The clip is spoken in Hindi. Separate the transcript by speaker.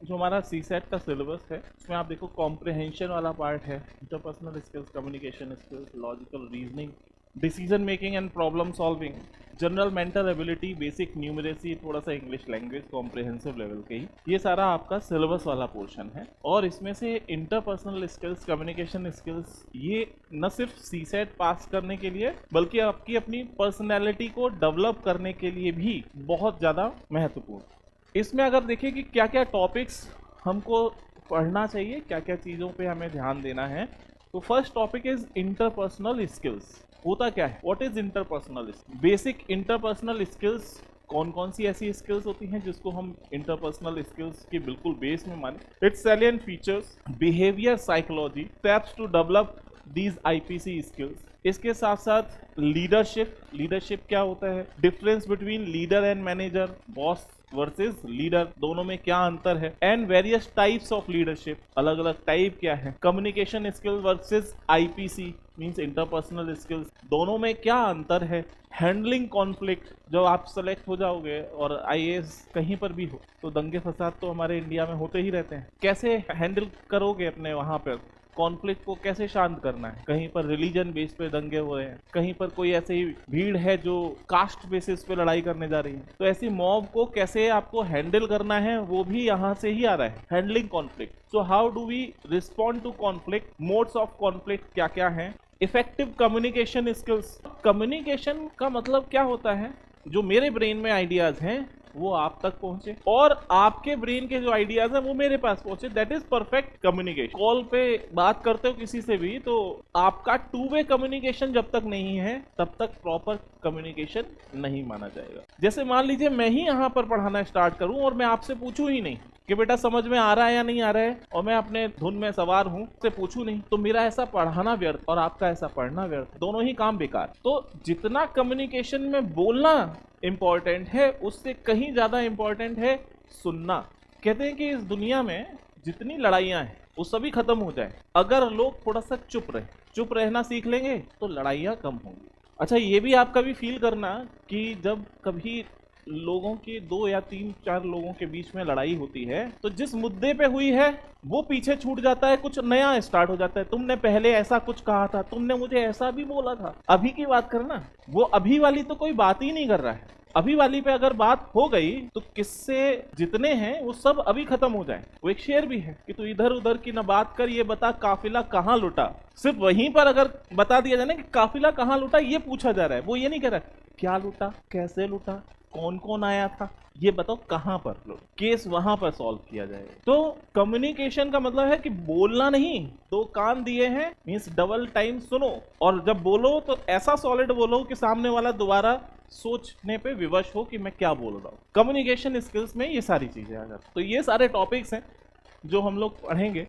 Speaker 1: जो हमारा सी सेट का सिलेबस है उसमें आप देखो कॉम्प्रिहेंशन वाला पार्ट है, interpersonal skills, communication skills, logical reasoning, decision making and problem solving, general mental ability, basic numeracy, थोड़ा सा इंग्लिश लैंग्वेज कॉम्प्रिहेंसिव लेवल के ही, ये सारा आपका सिलेबस वाला पोर्शन है। और इसमें से इंटरपर्सनल स्किल्स, कम्युनिकेशन स्किल्स, ये न सिर्फ सी सेट पास करने के लिए बल्कि आपकी अपनी पर्सनैलिटी को डेवलप करने के लिए भी बहुत ज़्यादा महत्वपूर्ण। इसमें अगर देखें कि क्या क्या टॉपिक्स हमको पढ़ना चाहिए, क्या क्या चीज़ों पे हमें ध्यान देना है, तो first topic is interpersonal skills. होता क्या है, what is interpersonal? Basic interpersonal skills कौन कौन सी ऐसी स्किल्स होती हैं जिसको हम इंटरपर्सनल स्किल्स के बिल्कुल बेस में माने। Its salient features, behaviour psychology, steps to develop these IPC skills. इसके साथ साथ लीडरशिप, लीडरशिप क्या होता है, difference between leader and manager, boss versus leader, दोनों में क्या अंतर है, and various types of leadership, अलग अलग टाइप क्या है, communication skill versus IPC means interpersonal skills, दोनों में क्या अंतर है, हैंडलिंग कॉन्फ्लिक्ट, जब आप सेलेक्ट हो जाओगे और आईएएस कहीं पर भी हो तो दंगे फसाद तो हमारे इंडिया में होते ही रहते हैं, कैसे हैंडल करोगे अपने वहां पर कॉन्फ्लिक्ट को, कैसे शांत करना है। कहीं पर रिलीजन बेस पे दंगे हो रहे हैं, कहीं पर कोई ऐसी भीड़ है जो कास्ट बेसिस पे लड़ाई करने जा रही है, तो ऐसी मॉब को कैसे आपको हैंडल करना है वो भी यहाँ से ही आ रहा है, handling conflict. So how do we respond to conflict, modes of conflict क्या क्या है, इफेक्टिव कम्युनिकेशन स्किल्स। कम्युनिकेशन का मतलब क्या होता है, जो मेरे ब्रेन में आइडियाज हैं वो आप तक पहुंचे और आपके ब्रेन के जो आइडियाज हैं वो मेरे पास पहुंचे, that is perfect communication. Call पे बात करते हो किसी से भी तो आपका टू वे कम्युनिकेशन जब तक नहीं है तब तक प्रॉपर कम्युनिकेशन नहीं माना जाएगा। जैसे मान लीजिए मैं ही यहाँ पर पढ़ाना स्टार्ट करूं और मैं आपसे पूछूं ही नहीं कि बेटा समझ में आ रहा है या नहीं आ रहा है, और मैं अपने धुन में सवार हूं, से पूछूं नहीं, तो मेरा ऐसा पढ़ाना व्यर्थ और आपका ऐसा पढ़ना व्यर्थ, दोनों ही काम बेकार। तो जितना कम्युनिकेशन में बोलना इंपॉर्टेंट है उससे कहीं ज्यादा इंपॉर्टेंट है सुनना। कहते हैं कि इस दुनिया में जितनी लड़ाइयां हैं वो सभी खत्म हो जाए अगर लोग थोड़ा सा चुप रहना सीख लेंगे तो लड़ाइयां कम होंगी। अच्छा, ये भी आप कभी फील करना कि जब कभी लोगों के 2 या 3-4 लोगों के बीच में लड़ाई होती है तो जिस मुद्दे पे हुई है वो पीछे छूट जाता है, कुछ नया स्टार्ट हो जाता है, तुमने पहले ऐसा कुछ कहा था, तुमने मुझे ऐसा भी बोला था। अभी की बात करना, वो अभी वाली तो कोई बात ही नहीं कर रहा है। अभी वाली पे अगर बात हो गई तो किससे जितने हैं वो सब अभी खत्म हो जाए। वो एक शेर भी है कि तू इधर उधर की ना बात कर, ये बता काफिला कहाँ लुटा। सिर्फ वहीं पर अगर बता दिया जाए ना कि काफिला कहाँ लुटा, ये पूछा जा रहा है, वो ये नहीं कह रहा क्या लुटा, कैसे लुटा, कौन कौन आया था, ये बताओ कहां पर लो, केस वहां पर सॉल्व किया जाएगा। तो कम्युनिकेशन का मतलब है कि बोलना नहीं, 2 कान दिए हैं मींस डबल टाइम सुनो, और जब बोलो तो ऐसा सॉलिड बोलो कि सामने वाला दोबारा सोचने पे विवश हो कि मैं क्या बोल रहा हूँ। कम्युनिकेशन स्किल्स में ये सारी चीजें आ जाती। तो ये सारे टॉपिक्स हैं जो हम लोग पढ़ेंगे।